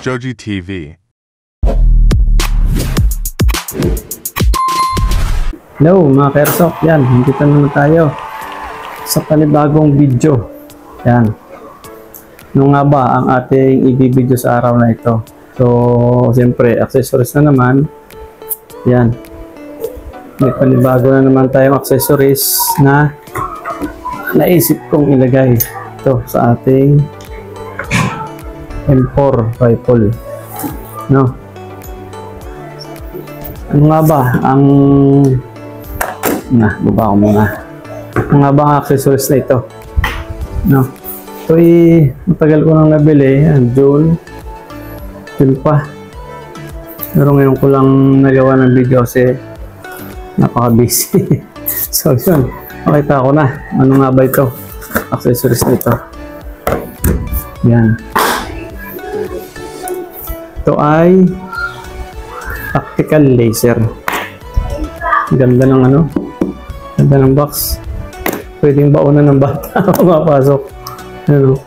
Joji TV. Hello mga Kersok, yan, nandito naman tayo sa panibagong video. Yan. Ano nga ba ang ating i-video sa araw na ito? So, siyempre, accessories na naman. Yan. May panibago na naman tayong accessories na naisip kong ilagay ito sa ating M4 rifle. No? Ano nga ba ang baba ko muna. Ano nga ba ang accessories na ito? No? Ito matagal ko nang nabili. June pa. Pero ngayon ko lang nagawa ng video kasi napaka-busy. So yun, makita ko na. Ano nga ba ito? Accessories na ito. Yan. Ito ay tactical laser. Ganda ng ano? Ganda ng box. Pwedeng baunan ng bata kung mapasok. Ano?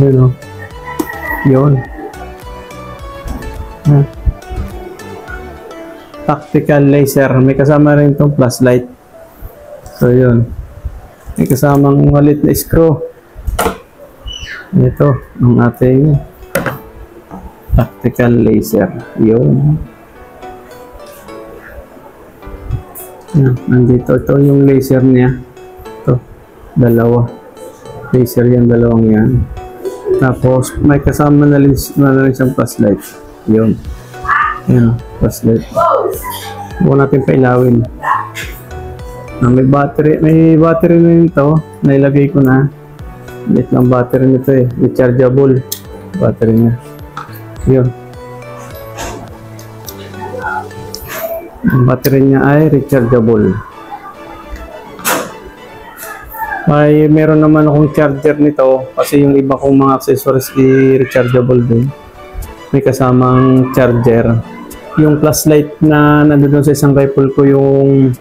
Yun. Yun. Tactical laser. May kasama rin itong flashlight. So yun. May kasamang malit na screw. Ito ang ating tactical laser. Yun. Nandito. Ito yung laser niya. Ito. Dalawa. Laser yan. Dalawang yan. Tapos may kasama na rin siyang flashlight. Yun. Yan. Flashlight. Huwag natin pailawin. May battery na nito. Nailagay ko na. Lit lang battery nito eh. Rechargeable. Battery niya. Yun. Ang battery niya ay rechargeable. Meron naman akong charger nito kasi yung iba kong mga accessories rechargeable din. May kasamang charger. Yung flashlight na nandoon sa isang rifle ko yung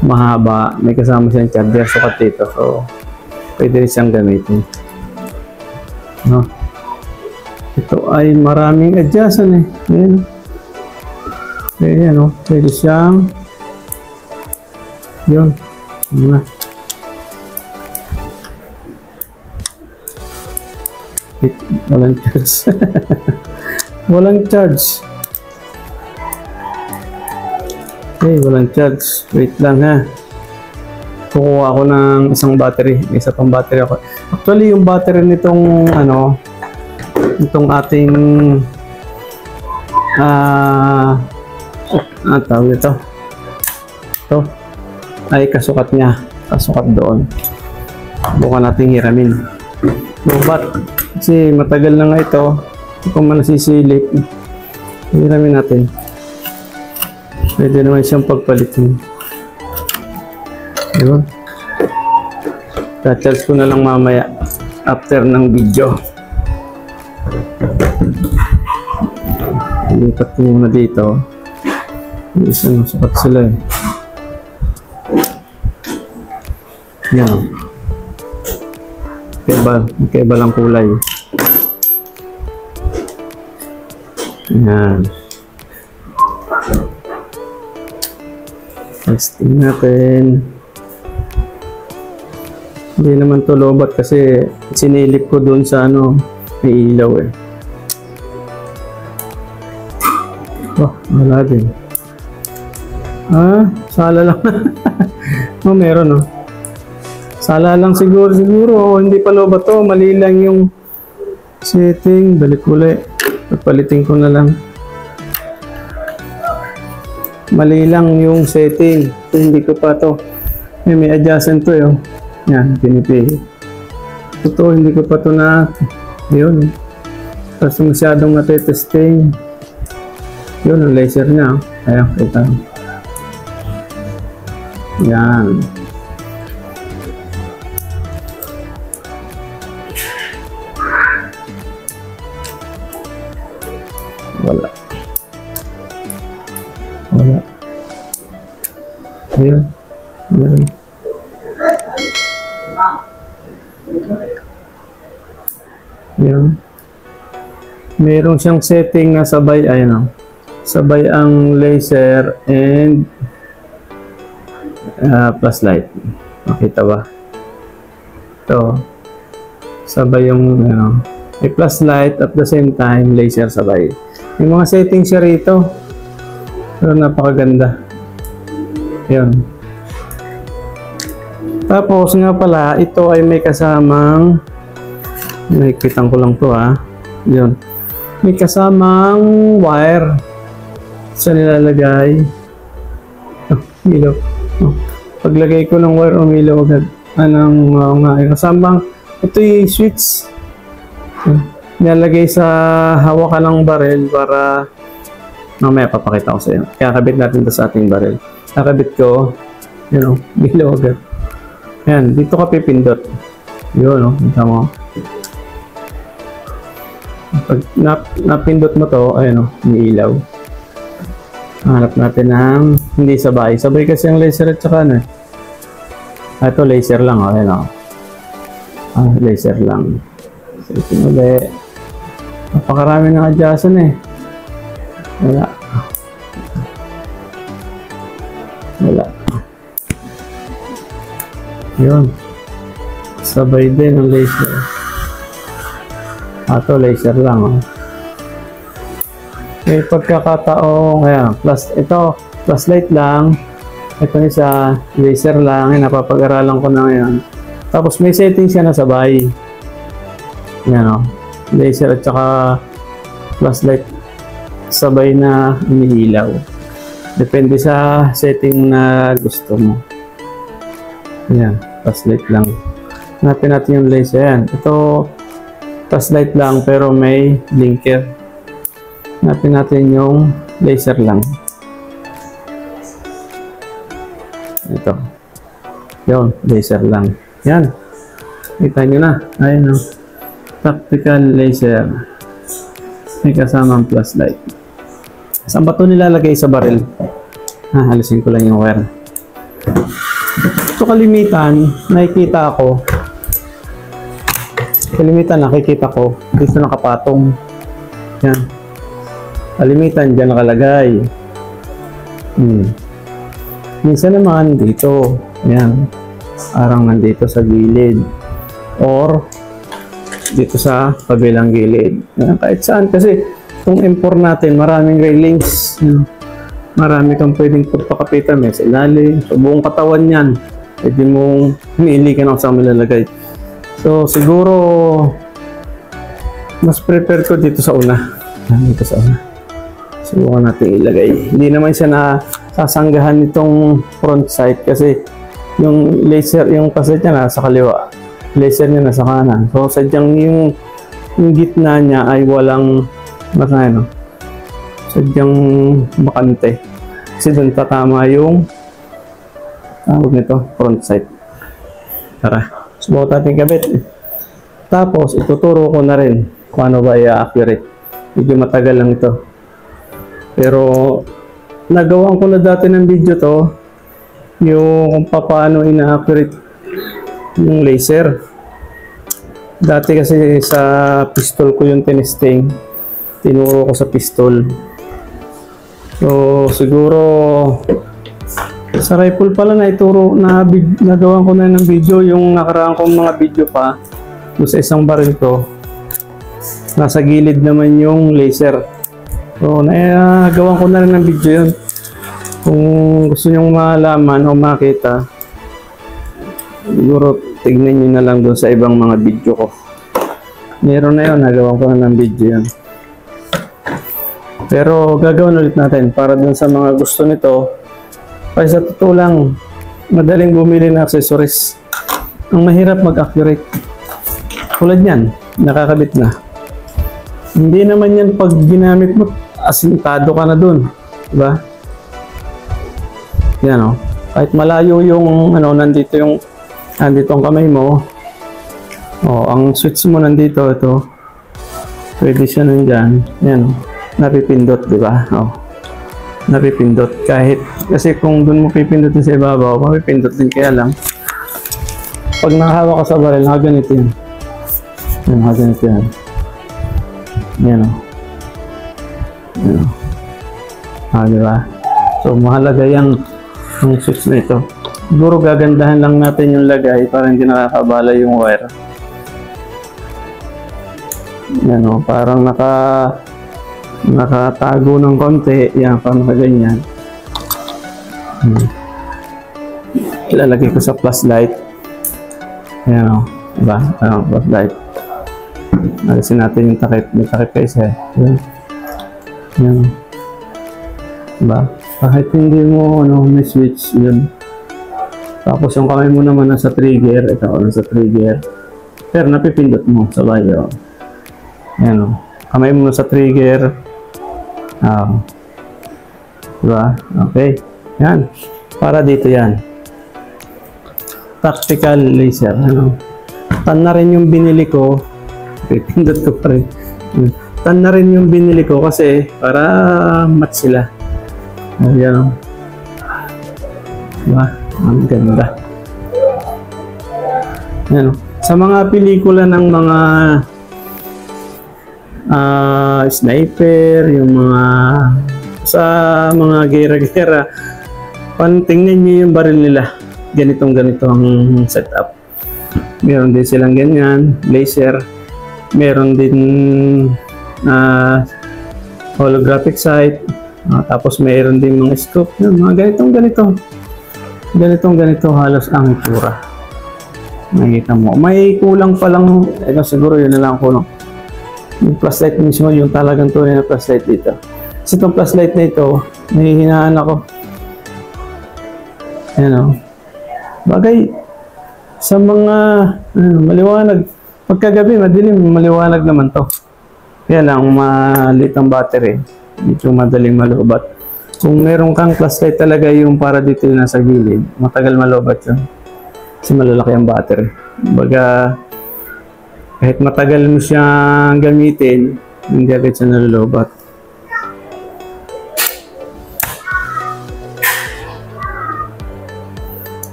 mahaba, may kasama siyang charger sukat dito. So, pwede rin siyang gamitin. No? Ito ay maraming adjustan eh. Ayan. Ayan o. Pwede siyang yun. Muna. Walang charge. Walang charge. Okay, walang charge. Wait lang ha. Kukuha ako ng isang battery. May isa pang battery ako. Actually, yung battery nitong itong ating tawag ito. Ito ay kasukat niya. Kasukat doon. Bukan natin hiramin. Lubat. Kasi matagal na nga ito. Ito kung manasisilip. Hiramin natin. Pwede naman siyang pagpalitin. Diba? Ta-charge ko na lang mamaya after ng video. Lipat ko muna dito. Isang sukat sila eh. Yan. Kaiba lang kulay. Yan. Testing natin. Hindi naman to lobat kasi sinilip ko dun sa may ilaw eh. Oh, wala din. Sala lang. Meron Sala lang siguro. Hindi pa lobat to. Mali lang yung setting. Balik ulit. Pagpalitin ko na lang. Mali lang yung setting. Hindi ko pa to. May adjustment to yun. Yan, pinipili. Ito, hindi ko pa to na yun. Kasi masyadong natetesting. Yun, ang laser niya. Ayan, kita. Yan. Wala. Ayan. Ayan. Ayan. Meron siyang setting na sabay, ayun o. Sabay ang laser and flashlight. Makita ba? Ito. Sabay yung, ano, may flashlight at the same time, laser sabay. May mga settings siya rito. Pero napakaganda. Yun. Tapos nga pala, ito ay may kasamang, nakikitang ko lang to ha. Yun. May kasamang wire sa nilalagay. Ilaw. Paglagay ko ng wire, umilaw agad. Anong kasamang, ito yung switch. Nilalagay sa hawakan ng barrel para mamaya papakita ko sa iyo. Kakabit natin ito sa ating barrel. Kakabit ko, yun o, umilaw agad. Ayan, dito ka pipindot. Yun o, kita mo. Pag napindot mo to, ayun o, umiilaw. Hanap natin ng hindi sabay. Sabay kasi ang laser at saka ano. Ito laser lang o, ayun o. Laser lang. So, ito ulit. Napakarami ng adjacent eh. Wala. Wala. Yun. Sabay din ang laser. Ito laser lang oh. May pagkakataong kaya ito flashlight lang. Ito isa laser lang. Napapag-aralan ko na ngayon. Tapos may setting siya na sabay. Yan o. Laser at saka flashlight sabay na umiilaw. Depende sa setting na gusto mo. Yan. Flashlight lang. Hanapin natin yung laser. Yan. Ito flashlight lang pero may blinker. Hanapin natin yung laser lang. Ito. Yun. Laser lang. Yan. Kita nyo na. Ayun o. Tactical laser. May kasamang flashlight. Saan ba ito nilalagay sa barrel? Alisin ko lang yung wire. Ito kalimitan, nakikita ko. Kalimitan, nakikita ko. Dito nakapatong. Yan. Kalimitan, dyan nakalagay. Minsan naman, dito. Yan. Parang nandito sa gilid. Or, dito sa kabilang gilid. Kahit saan kasi itong M4 natin maraming railings. Marami kang pwedeng pagpakapitan sa ilalim, sa buong katawan yan. Pwede mong humili ka na saan malalagay. So siguro mas prepare ko dito sa una. Dito sa una. Subukan natin ilagay. Hindi naman siya na sasanggahan nitong front sight kasi yung laser, yung kaset niya nasa kaliwa. Laser niya nasa kanan. So, sadyang yung gitna niya ay walang sadyang bakante. Kasi doon tatama yung tawag nito, front sight. Tara, subukan natin kabit. Tapos, ituturo ko na rin kung ano ba i-accurate. Medyo matagal lang ito. Pero, nagawan ko na dati ng video to, yung kung paano ina-accurate yung laser. Dati kasi sa pistol ko yung tinesting. Tinuro ko sa pistol. So, siguro sa rifle pala na ituro na nagawan ko na ng video yung nakaraan kong mga video pa doon sa isang baril ko. Nasa gilid naman yung laser. So, nagawan ko na rin ng video yun. Kung gusto nyong malaman o makita, siguro tignan nyo na lang doon sa ibang mga video ko. Meron na yun, nagawan ko na ng video yan. Pero gagawin ulit natin para doon sa mga gusto nito. Kasi sa totoo lang, madaling bumili ng accessories. Ang mahirap mag-accurate. Tulad yan, nakakabit na. Hindi naman yan pag ginamit mo, asintado ka na doon. Diba? Yan o. Kahit malayo yung, nandito ang kamay mo. Ang switch mo nandito, ito. Pwede siya nandyan. Yan. Napipindot, di ba? Napipindot. Kahit, kasi kung dun mo pipindutin sa ibabaw, mapipindot din kaya lang. Pag nakahawak ka sa baril, nakaganito yan. Yan, nakaganito yan. Yan o. Yan. Di ba? So, mahalaga yung switch na ito. Siguro gagandahan lang natin yung lagay para hindi nakakabala yung wire. Yan o, parang nakatago ng konti. Yan, parang ganyan. Ilalagay ko sa plus light. Yan o, diba? Plus light. Alisin natin yung takip. May takip kayo siya. Yan. Diba? Kahit hindi mo may switch, yun. Tapos yung kamay mo naman nasa trigger. Ito, nasa trigger. Pero napipindot mo sa bayo. Yan o. Kamay mo nasa trigger. Diba? Okay. Yan. Para dito yan. Tactical laser. Tan na rin yung binili ko. Pindot ko pa rin. Tan na rin yung binili ko kasi para match sila. Ayan. Diba? Ang ganda. Ayan. Sa mga pelikula ng mga sniper, yung mga sa mga gera-gera, tingnan nyo yung baril nila. Ganito ang setup. Meron din silang ganyan, laser. Meron din holographic sight. Tapos mayroon din mga scope. Yun, mga ganito halos ang itsura. Nakikita mo. May kulang pa lang. Siguro yun na lang kulang. Yung plus light mismo, yung talagang tunay na plus light dito. Kasi itong plus light na ito, nahihinaan ako. Ayan o. Bagay, sa mga maliwanag, pagkagabi, madilim, maliwanag naman to. Kaya lang, maliit ang battery. Medyo madaling malubat. Kung meron kang plus light talaga yung para dito yung nasa gilid, matagal malubat yun. Kasi malalaki ang battery. Baga, kahit matagal mo siyang gamitin, hindi agad siya nalulubat.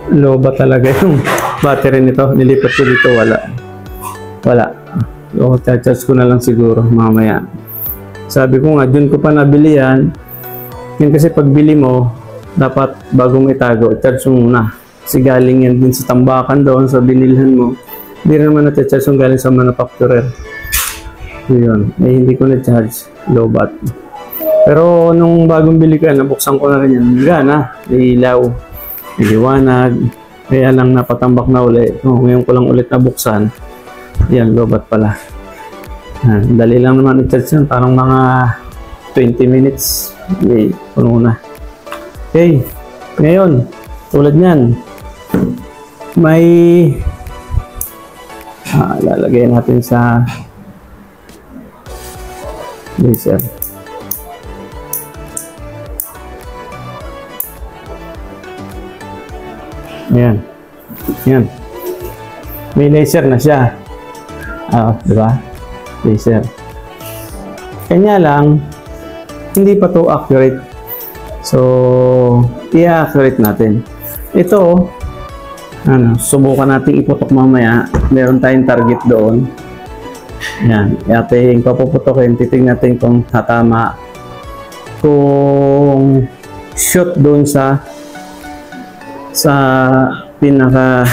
Lobat talaga yung battery nito. Nilipat ko dito, wala. So, charge ko na lang siguro mamaya. Sabi ko nga, dun ko pa nabili yan. Yun kasi pagbili mo, dapat bago mo itago, charge mo muna. Kasi galing yan din sa tambakan doon, sa binilhan mo. Hindi naman na-charge yung galing sa manufacturer. So, yun. Hindi ko na-charge. Lobat. Pero nung bagong bili ko yan, nabuksan ko na rin yan. Gana, ilaw. Iliwanag, kaya lang napatambak na ulit. Ngayon ko lang ulit nabuksan. Yan, lobat pala. Dali lang naman i-charge yan. Parang mga 20 minutes. Okay, puno na. Okay, ngayon, tulad nyan, may lalagay natin sa laser. Ayan. Ayan. May laser na siya. Diba? Laser. Kanya lang, hindi pa to accurate. So, i-accurate natin. Ito, subukan natin iputok mamaya. Meron tayong target doon. Ayan. Ating papuputokin. Titignan natin kung tatama. Kung shoot doon sa pinaka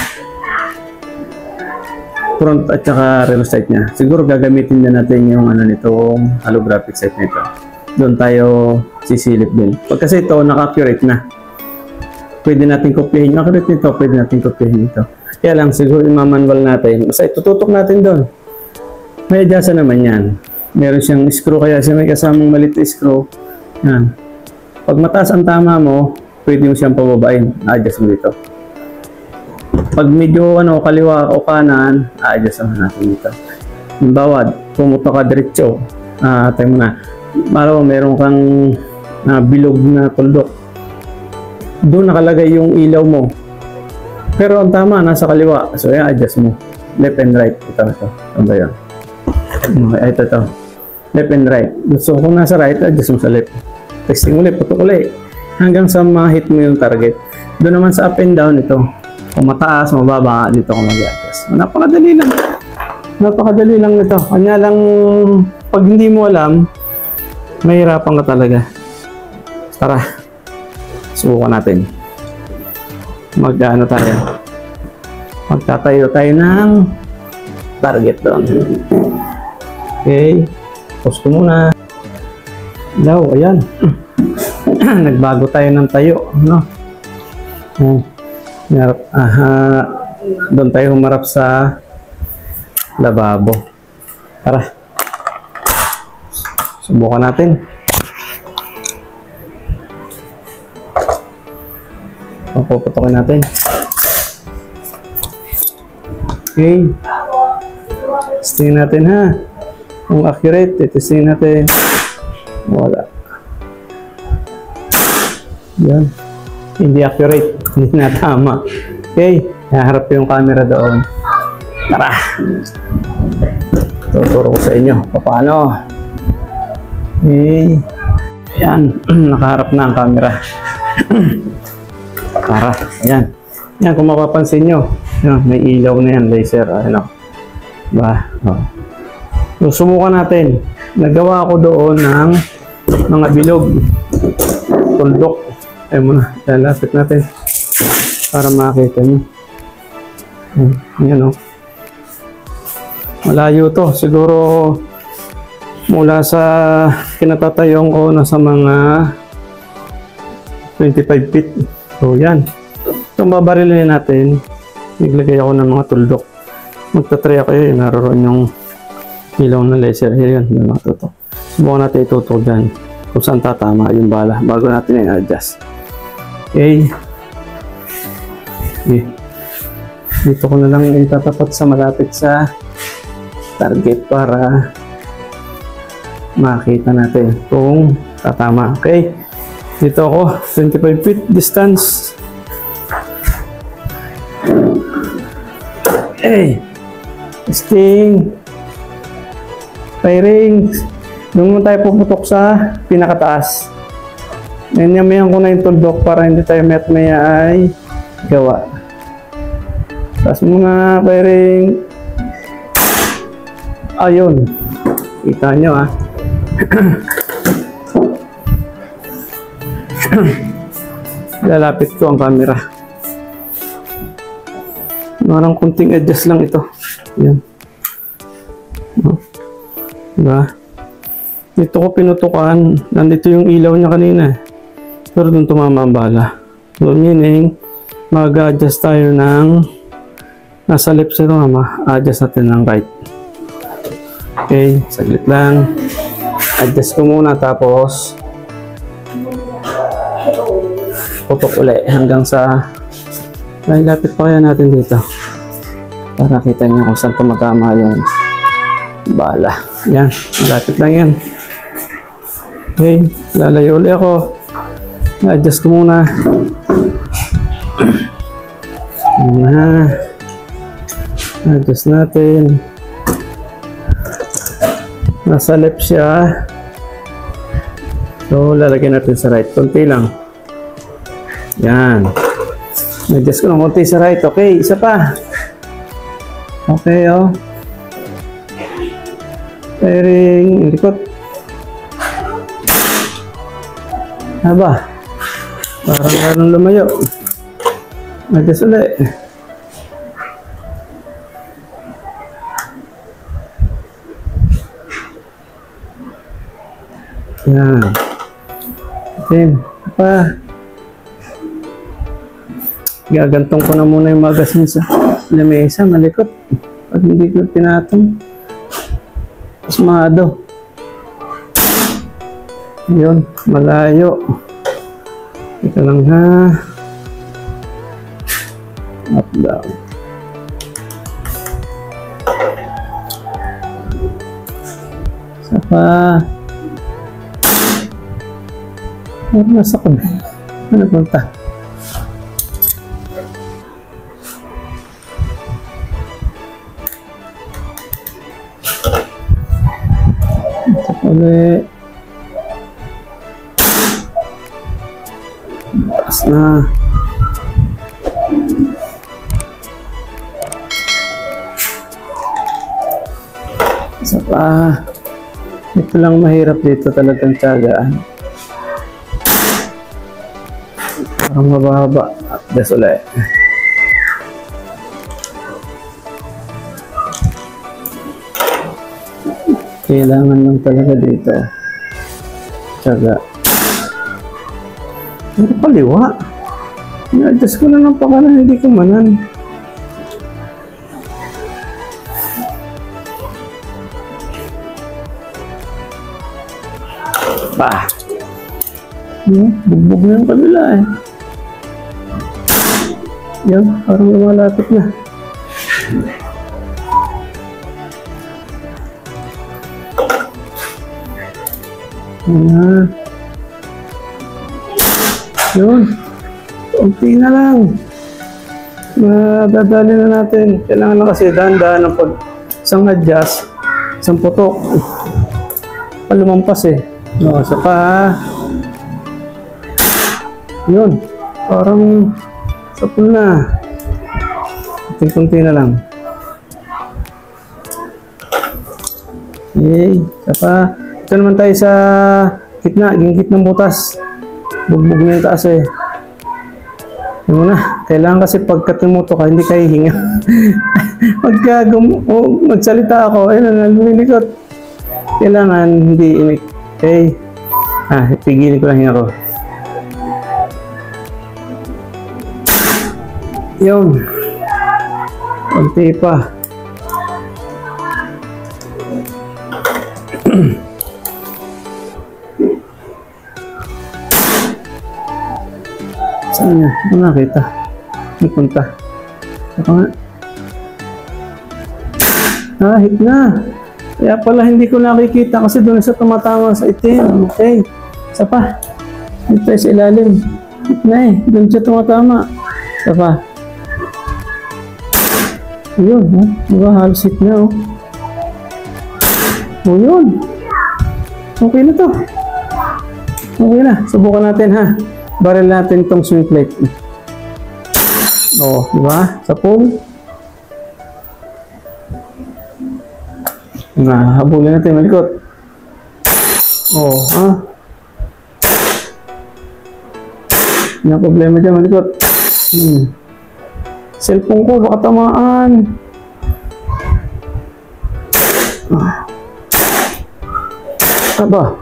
front at saka rear sight niya. Siguro gagamitin din natin yung nitong holographic sight nito. Doon tayo sisilip din. Pag kasi ito naka-accurate na, pwede natin kopyahin yung accurate nito, pwede natin kopyahin ito. Kaya lang siguro i-manual natin. Basta itututok natin doon. May adjustan naman yan. Meron siyang screw, kaya siya may kasamang maliit na screw. Yan. Pag mataas ang tama mo, pwede mo siyang pababain. A-adjust mo dito. Pag medyo kaliwa o kanan, a-adjust naman natin dito. Halimbawa, pumunta ka diretso. Tayo muna. Meron kang bilog na tuldok. Doon nakalagay yung ilaw mo. Pero ang tama, nasa kaliwa. So, adjust mo. Left and right. Ito. Ano ba yun? Ito. Left and right. So, kung nasa right, adjust mo sa left. Testing ulit, putok ulit. Hanggang sa ma-hit mo yung target. Doon naman sa up and down ito. Kung mataas, mababa, dito ko mag-adjust. Napakadali lang. Napakadali lang nito. Kanya lang, pag hindi mo alam, Mahirapan ka talaga. Tara, subukan natin. Mag-ano tayo? Magtatayo tayo ng target doon. Okay. Pause ko muna. Hello, ayan. Nagbago tayo ng tayo, no? Doon tayo humarap sa lababo. Tara. Subukan natin. Puputokin natin. Okay. Testingin natin ha. Kung accurate, testingin natin. Wala. Yan. Hindi accurate. Hindi na tama. Okay. Haharap yung camera doon. Tara. Tuturo ko sa inyo. Paano? Okay. Ayan. Nakaharap na ang camera. Tara. Ayan. Yan. Kung mapapansin nyo. Yan, may ilaw na yan. Laser. Ano. Ba? Oh. So, subukan natin. Nagawa ko doon ng mga bilog. Tuldok. Ay muna. Lalapit natin. Para makita nyo. Yan o. Malayo to. Siguro mula sa kinatatayong ko nasa mga 25 feet. So yan. Itong babarilin natin. Naglagay ako ng mga tuldok. Magta-try ako yun. Naroon yung ilaw ng laser. Yan. Yung mga tutok. Subukan natin itutok dyan. Kung saan tatama yung bala. Bago natin i-adjust. Okay. Okay. Dito ko na lang itatapat sa malapit sa target para makita natin kung tatama. Okay. Dito ako. 25 feet distance. Hey. Testing. Firing. Doon mo tayo puputok sa pinakataas. Nanyamayan ko na yung tuldok para hindi tayo maya ay gawa. Taas muna, firing. Ayun. Kita nyo ha. Lalapit ko ang camera. Marang kunting adjust lang ito. Yan. Diba? Dito ko pinutukan. Nandito yung ilaw niya kanina. Pero doon tumama ang bala. So meaning, mag-adjust tayo ng nasa left side ito ma-adjust natin ng right. Okay, saglit lang. Adjust ko muna tapos putok ulit hanggang sa lapit pa kaya natin dito para kita nyo kung saan tumatama yung bala. Yan, lapit lang yan. Okay, lalayo ulit ako. Adjust ko muna. Adjust natin. Nasa left siya. So, lalagyan natin sa right. Kunti lang. Yan. Adjust ko ng konti sa right. Okay, isa pa. Okay, oh. Firing. Likot. Haba. Parang lumayo. Adjust ulit. Yan. Okay. Pa. Gagantong ko na muna yung magasin sa lamesa. Malikot. Pag hindi ko pinatong. Pasmado. Yun. Malayo. Ito lang ha. Up, down. Isa pa. Ano nasa ko? Ano punta? Ito ulit. Bakas na. Isa pa. Ito lang mahirap dito talagang tiyagaan. Parang mababa. Das ulit. Kailangan lang talaga dito. Tiyaga. Pero kaliwa. I-adjust ko na lang pa na hindi ko manan. Bah! Bugbog na yung kabila eh. Yan, parang lumalapit na. Yun. Unti na lang. Dadali na natin. Kailangan na kasi dahan-dahan ng pag isang adjust, isang putok. Lumampas eh. No, isa pa ha. Yun. Parang sapul na. Kunti na lang. Okay. Isa pa. Ito naman tayo sa gitna. Gingkit ng butas. Bugbog na yung taas eh. Yung muna, kailangan kasi pagka tumuto ka, hindi kayo hinga. Pagka magsalita ako, ayun, lumilikot. Kailangan hindi imik. Okay? Ipigilin ko lang hinga ko. Yun. Kunti pa. Saan niya? Ano nakita? May punta. Ako nga. Hit na. Kaya pala hindi ko nakikita kasi doon sa tumatama sa itim. Okay. Isa pa. Dito sa ilalim. Hit na eh. Doon siya tumatama. Isa pa. Ayun. Diba? Halos hit na oh. O yun. Okay na to. Okay na. Subukan natin ha. Baril natin itong swing plate. O, diba? Sa pool. Habulin natin, malikot. O, ha? Hindi na problema dyan, malikot. Cellphone ko, baka tamaan. Aba.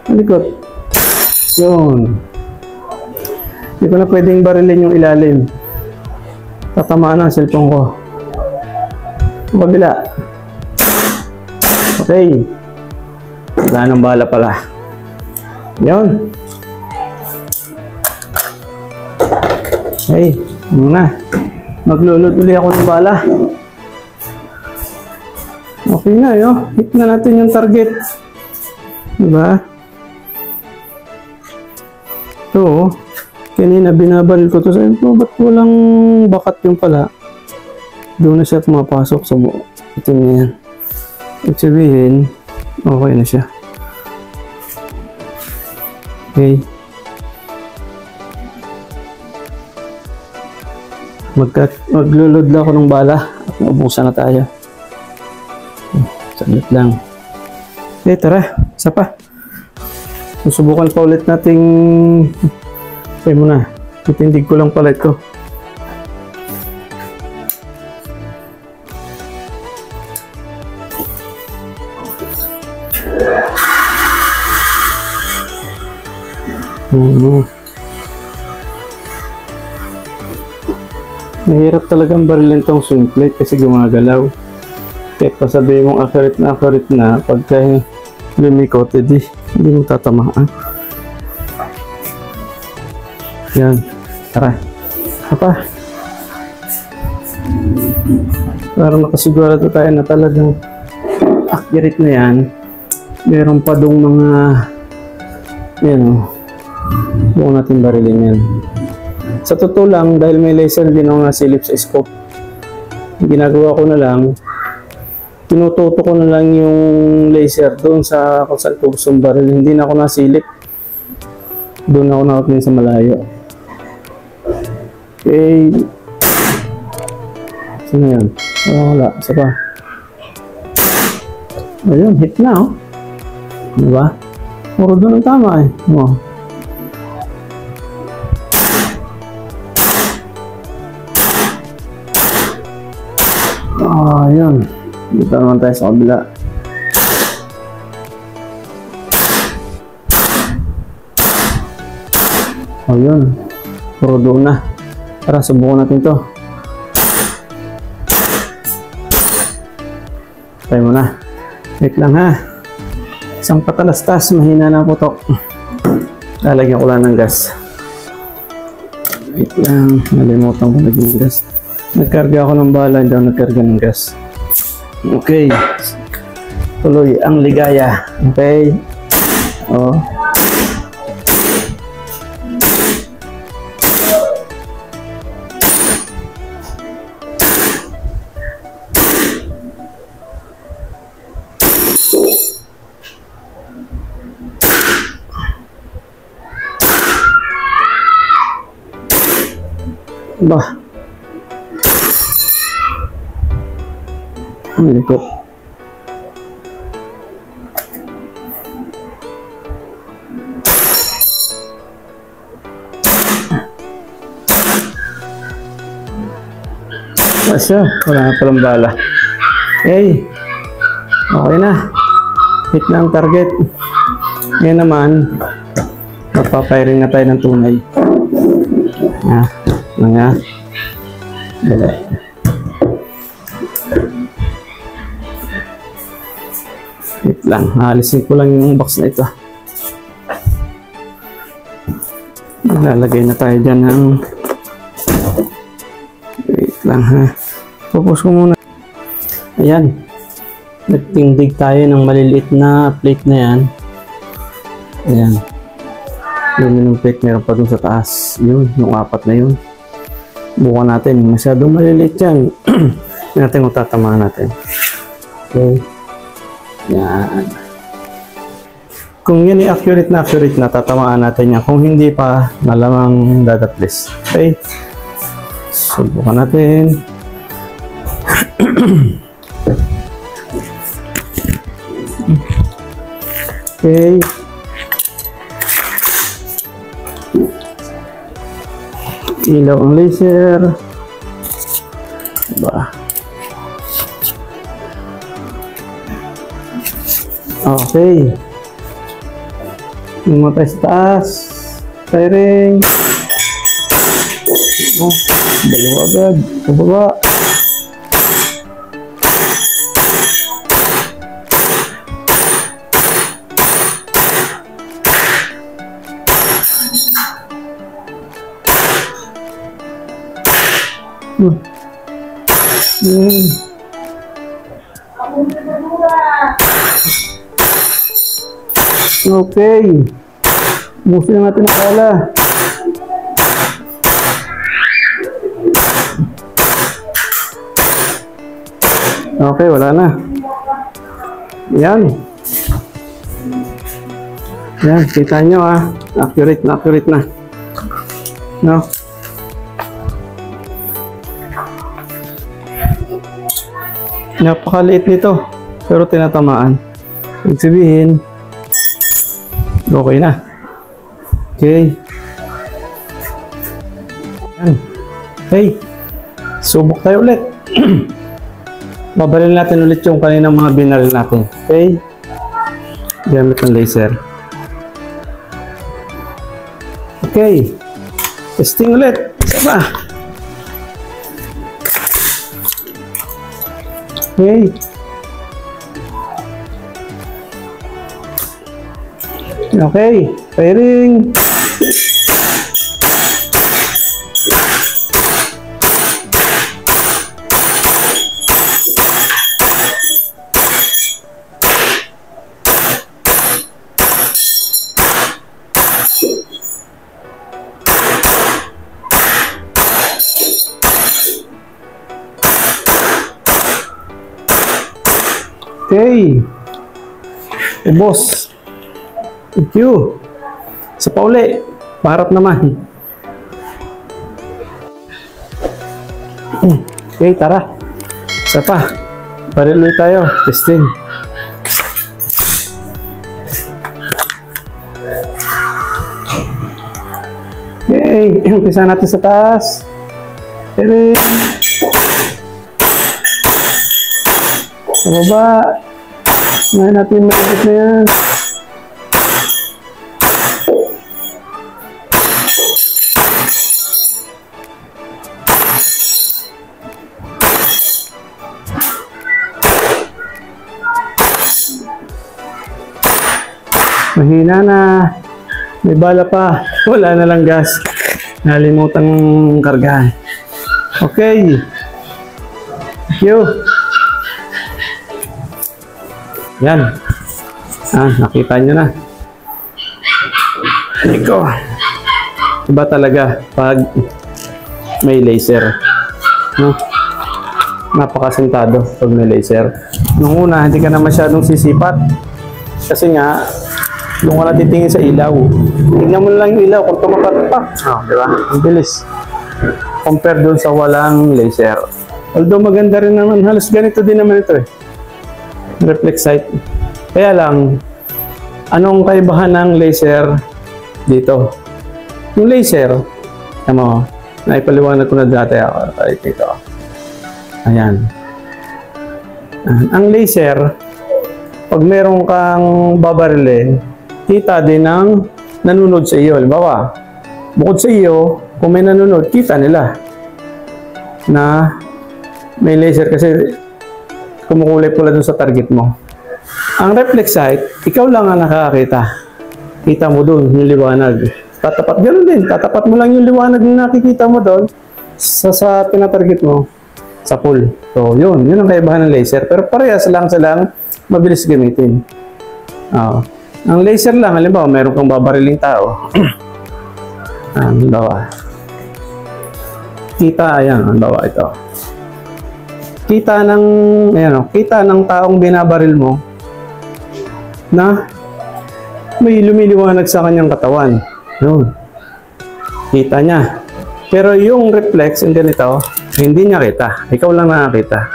Malikot. Yun. Hindi ko na pwedeng barilin yung ilalim. Tatamaan ang cellphone ko. Kabila. Okay. Wala nang bala pala. Yun. Okay. Muna. Maglulod uli ako ng bala. Okay na yun. Hit na natin yung target. Diba? Ito. Kanina binabaril ko to. Sabi ko, ba't walang bakat yung pala? Doon na siya pumapasok sa buo. Ito na yan. Ibig sabihin, okay na siya. Okay. Maglulod lang ako ng bala at naubusan na tayo. Saglit lang. Okay, tara. Isa pa. Susubukan pa ulit nating okay muna. Titindig ko lang palit ko. Mahirap talagang barilin tong swing plate kasi gumagalaw. Kahit pa sabihin mong accurate na pagka lumikot, hindi mo tatamaan. Yan. Tara. Apa? Parang nakasigurado tayo na talagang accurate na yan. Meron pa dong mga yan o. Buong natin barilin yan. Sa totoo lang, dahil may laser, hindi na ako nasilip sa scope. Ginagawa ko na lang, tinututo ko na lang yung laser doon sa kung saan ko gustong baril. Hindi na ako nasilip. Doon ako nakatingin sa malayo. Okay. Sino yan? Wala. Isa pa. Ayun, hit na oh. Diba? Puro doon ang tama eh. Oh. Yun. Dito naman tayo sa kabila. Yun. Puro doon na. Tara, subukan natin to. Try mo na. Wait lang ha. Isang patalastas. Mahina na putok. Lalagyan ko lang ng gas. Wait lang. Nalimutan ko naging gas. Nagkarga ako ng bala. Hindi ako nagkarga ng gas. Okay. Tuloy ang ligaya. Okay. Oh. Bah. Ang likot. Asya, wala na palang bala. Okay. Okay na. Hit na ang target. Ngayon naman, magpapiring na tayo ng tunay. Nga. Dali. Wait lang. Alisin ko lang yung box na ito. Lalagay na tayo dyan ng... Wait lang ha. Focus ko muna. Ayan. Nagtingdig tayo ng maliliit na plate na yan. Ayan. Yun yung plate meron pa dun sa taas. Yun. Yung apat na yun. Bukan natin. Masyadong maliliit yan. Hindi natin kung tatamaan natin. Okay. Yan. Kung yan accurate na, tatamaan natin yan. Kung hindi pa, malamang dadaplis. Okay. Subukan natin. Okay. Ilaw ang laser. Diba? Okay. Lumatay sa taas. Firing. Oh, dalawa agad. Sa baba. Okay. Busin na natin ang bala. Okay, wala na. Yan. Yan, kita nyo ah. Accurate na. No? Napakaliit nito. Pero tinatamaan. Ibig sabihin, okay na. Okay. Yan. Okay. Subok tayo ulit. Babalin natin ulit yung kaninang mga binaril natin. Okay. Gamit ng laser. Okay. Testing ulit. Isa pa. Okay. Okay. Firing. Okay. Boss. Thank you. Sa pauli. Paharap naman. Okay, tara. Isa pa. Baril ulit tayo. Testing. Okay, umpisa natin sa taas. Tere. Sa baba. Ngayon natin malapit na yan. Mahina na. May bala pa. Wala na lang gas. Nalimutang kargahan. Okay. Thank you. Yan. Nakita nyo na. Iko. Iba talaga pag may laser. No? Napakasintado pag may laser. Nung una, hindi ka na masyadong sisipat. Kasi nga, doon ka natitingin sa ilaw. Tingnan mo lang yung ilaw kung tumapat pa. Diba? Ang bilis. Compare doon sa walang laser. Although maganda rin naman, halos ganito din naman ito eh. Reflex sight. Kaya lang, anong kaibahan ng laser dito? Yung laser, naipaliwanag ko na dati ako. Ito. Ayan. Ang laser, pag meron kang babarilin, kita din ng nanunod sa iyo. Halimbawa, bukod sa iyo, kung may nanunod, kita nila na may laser kasi kumukulay pula dun sa target mo. Ang reflex sight, ikaw lang ang nakakakita. Kita mo dun yung liwanag. Tatapat, ganoon din. Tatapat mo lang yung liwanag na nakikita mo dun sa tinatarget mo sa pool. So, yun ang kaibahan ng laser. Pero parehas lang silang mabilis gamitin. Ang laser lang, halimbawa, meron kang babariling tao. Halimbawa. Halimbawa ito. Kita ng taong binabaril mo na may lumiliwanag sa kanyang katawan. Yun. Kita niya. Pero yung reflex, yung ganito, hindi niya kita. Ikaw lang nakakita.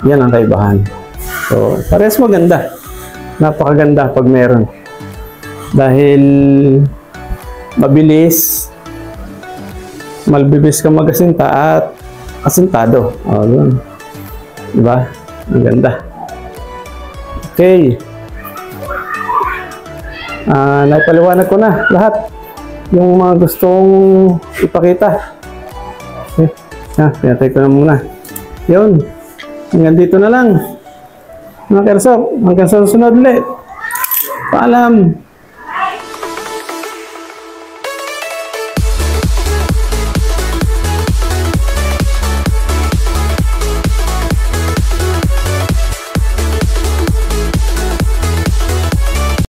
Yan ang kaibahan. So, parehas maganda. Napakaganda pag meron. Dahil mabilis, malbibis ka magasinta at asintado. Yun. Diba? Ang ganda. Okay. Naipaliwanag ko na lahat yung mga gustong ipakita. Okay. Pinatay ko na muna. Yun. Hanggang dito na lang. Mga kersop, hanggang sa susunod ulit. Paalam!